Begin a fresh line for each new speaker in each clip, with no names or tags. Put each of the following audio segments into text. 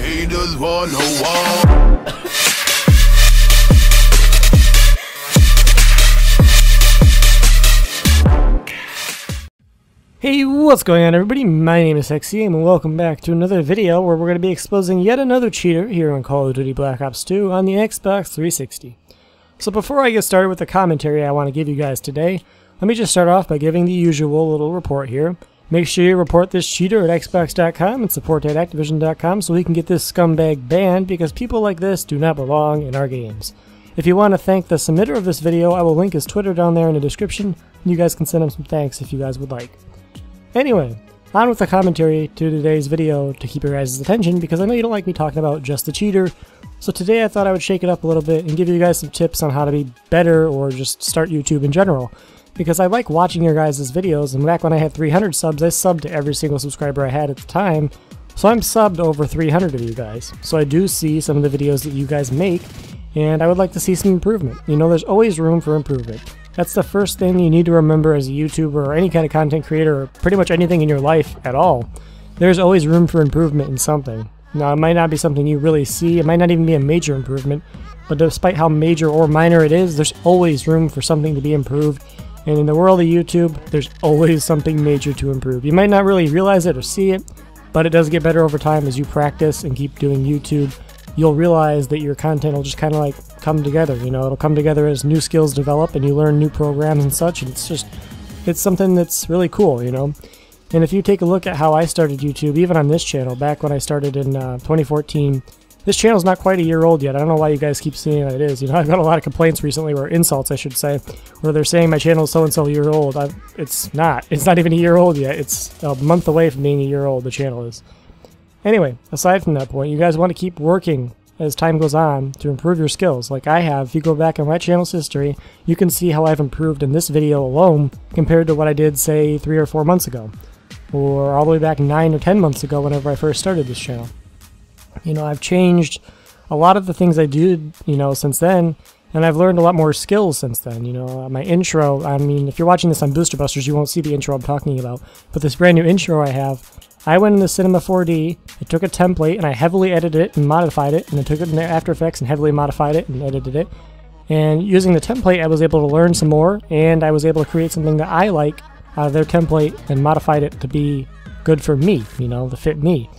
Haters wanna war.
Hey, what's going on everybody? My name is Hexxium and welcome back to another video where we're going to be exposing yet another cheater here on Call of Duty Black Ops 2 on the Xbox 360. So before I get started with the commentary I want to give you guys today, let me just start off by giving the usual little report here. Make sure you report this cheater at Xbox.com and support at Activision.com so we can get this scumbag banned because people like this do not belong in our games. If you want to thank the submitter of this video, I will link his Twitter down there in the description. You guys can send him some thanks if you guys would like. Anyway, on with the commentary to today's video to keep your guys' attention because I know you don't like me talking about just the cheater. So today I thought I would shake it up a little bit and give you guys some tips on how to be better or just start YouTube in general. Because I like watching your guys' videos, and back when I had 300 subs, I subbed to every single subscriber I had at the time. So I'm subbed to over 300 of you guys. So I do see some of the videos that you guys make, and I would like to see some improvement. You know, there's always room for improvement. That's the first thing you need to remember as a YouTuber or any kind of content creator, or pretty much anything in your life at all. There's always room for improvement in something. Now, it might not be something you really see, it might not even be a major improvement, but despite how major or minor it is, there's always room for something to be improved. And in the world of YouTube, there's always something major to improve. You might not really realize it or see it, but it does get better over time as you practice and keep doing YouTube. You'll realize that your content will just kind of like come together, you know, it'll come together as new skills develop and you learn new programs and such, and it's something that's really cool, you know. And if you take a look at how I started YouTube, even on this channel, back when I started in 2014, this channel's not quite a year old yet. I don't know why you guys keep saying that it is. You know, I've got a lot of complaints recently, or insults I should say, where they're saying my channel is so-and-so year old. It's not even a year old yet. It's a month away from being a year old, the channel is. Anyway, aside from that point, you guys want to keep working as time goes on to improve your skills, like I have. If you go back in my channel's history, you can see how I've improved in this video alone compared to what I did, say, 3 or 4 months ago, or all the way back 9 or 10 months ago whenever I first started this channel. You know, I've changed a lot of the things I did, you know, since then, and I've learned a lot more skills since then. You know, my intro, I mean, if you're watching this on Booster Busters, you won't see the intro I'm talking about, but this brand new intro I have, I went into Cinema 4D, I took a template, and I heavily edited it and modified it, and I took it into After Effects and heavily modified it and edited it. And using the template, I was able to learn some more, and I was able to create something that I like out of their template and modified it to be good for me, you know, to fit me.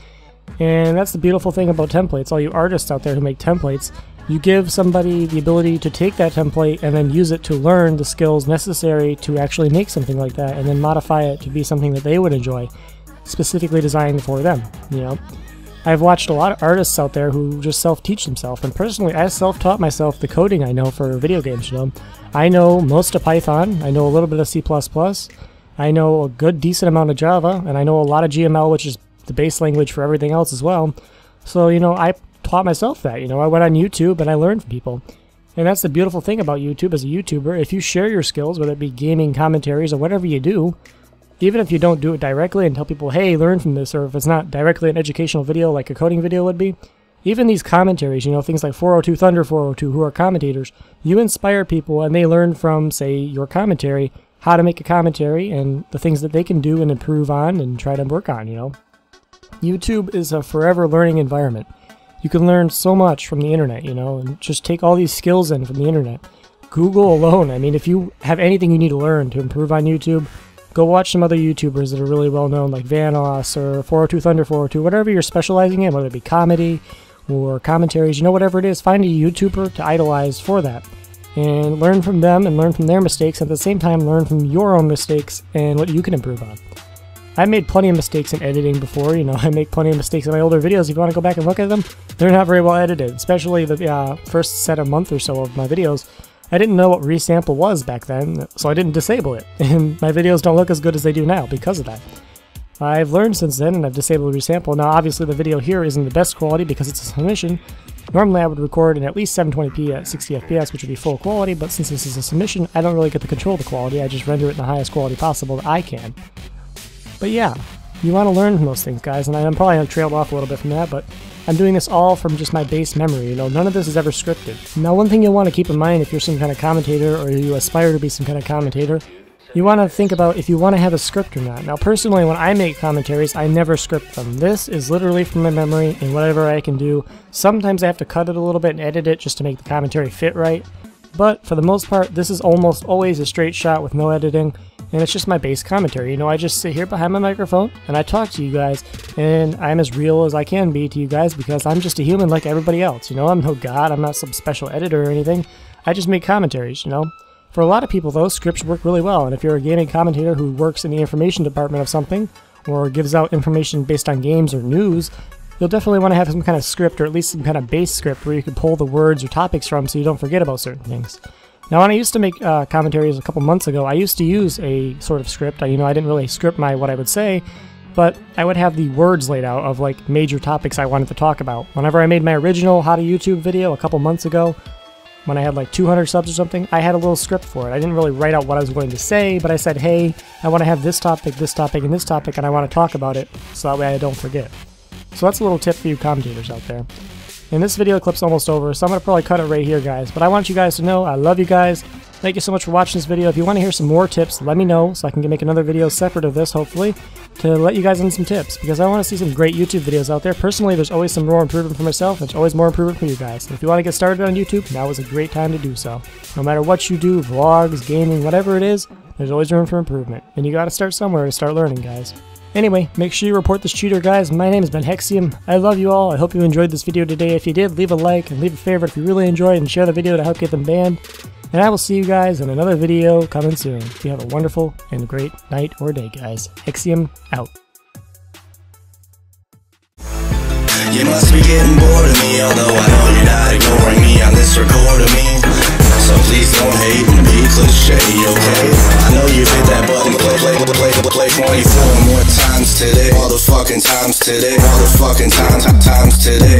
And that's the beautiful thing about templates. All you artists out there who make templates, you give somebody the ability to take that template and then use it to learn the skills necessary to actually make something like that, and then modify it to be something that they would enjoy, specifically designed for them, you know. I've watched a lot of artists out there who just self-teach themselves, and personally I self-taught myself the coding I know for video games, you know. I know most of Python, I know a little bit of C++, I know a good decent amount of Java, and I know a lot of GML, which is the base language for everything else as well. So, you know, I taught myself that, you know. I went on YouTube and I learned from people. And that's the beautiful thing about YouTube as a YouTuber. If you share your skills, whether it be gaming, commentaries, or whatever you do, even if you don't do it directly and tell people, hey, learn from this, or if it's not directly an educational video like a coding video would be, even these commentaries, you know, things like 402 Thunder 402, who are commentators, you inspire people and they learn from, say, your commentary, how to make a commentary and the things that they can do and improve on and try to work on, you know. YouTube is a forever learning environment. You can learn so much from the internet, you know, and just take all these skills in from the internet. Google alone, I mean, if you have anything you need to learn to improve on YouTube, go watch some other YouTubers that are really well known, like Vanos or 402 Thunder 402, whatever you're specializing in, whether it be comedy or commentaries, you know, whatever it is, find a YouTuber to idolize for that. And learn from them and learn from their mistakes, and at the same time learn from your own mistakes and what you can improve on. I've made plenty of mistakes in editing before, you know, I make plenty of mistakes in my older videos. If you want to go back and look at them, they're not very well edited, especially the first set of month or so of my videos. I didn't know what resample was back then, so I didn't disable it, and my videos don't look as good as they do now because of that. I've learned since then, and I've disabled resample. Now, obviously, the video here isn't the best quality because it's a submission. Normally, I would record in at least 720p at 60 FPS, which would be full quality, but since this is a submission, I don't really get to control the quality. I just render it in the highest quality possible that I can. But yeah, you want to learn from those things, guys, and I'm probably trailed off a little bit from that, but I'm doing this all from just my base memory, you know, none of this is ever scripted. Now, one thing you'll want to keep in mind if you're some kind of commentator or you aspire to be some kind of commentator, you want to think about if you want to have a script or not. Now personally, when I make commentaries, I never script them. This is literally from my memory and whatever I can do. Sometimes I have to cut it a little bit and edit it just to make the commentary fit right. But for the most part, this is almost always a straight shot with no editing, and it's just my base commentary. You know, I just sit here behind my microphone and I talk to you guys, and I'm as real as I can be to you guys because I'm just a human like everybody else. You know, I'm no god, I'm not some special editor or anything. I just make commentaries, you know. For a lot of people, those scripts work really well, and if you're a gaming commentator who works in the information department of something, or gives out information based on games or news, you'll definitely want to have some kind of script, or at least some kind of base script where you can pull the words or topics from so you don't forget about certain things. Now, when I used to make commentaries a couple months ago, I used to use a sort of script. You know, I didn't really script what I would say, but I would have the words laid out of like major topics I wanted to talk about. Whenever I made my original How to YouTube video a couple months ago, when I had like 200 subs or something, I had a little script for it. I didn't really write out what I was going to say, but I said, hey, I want to have this topic, and this topic, and I want to talk about it, so that way I don't forget. So that's a little tip for you commentators out there. And this video clip's almost over, so I'm going to probably cut it right here, guys. But I want you guys to know I love you guys. Thank you so much for watching this video. If you want to hear some more tips, let me know so I can make another video separate of this, hopefully, to let you guys in some tips, because I want to see some great YouTube videos out there. Personally, there's always some more improvement for myself, and there's always more improvement for you guys. And if you want to get started on YouTube, now is a great time to do so. No matter what you do, vlogs, gaming, whatever it is, there's always room for improvement. And you got to start somewhere to start learning, guys. Anyway, make sure you report this cheater, guys. My name has been Hexxium. I love you all. I hope you enjoyed this video today. If you did, leave a like and leave a favorite if you really enjoyed, and share the video to help get them banned. And I will see you guys in another video coming soon. You have a wonderful and great night or day, guys. Hexxium out.
You must be getting bored of me, although I know you're not ignoring me on this record of me. So please don't hate and be cliche, okay? I know you've hit that button, play 24 more times today. All the fucking times today. All the fucking times today.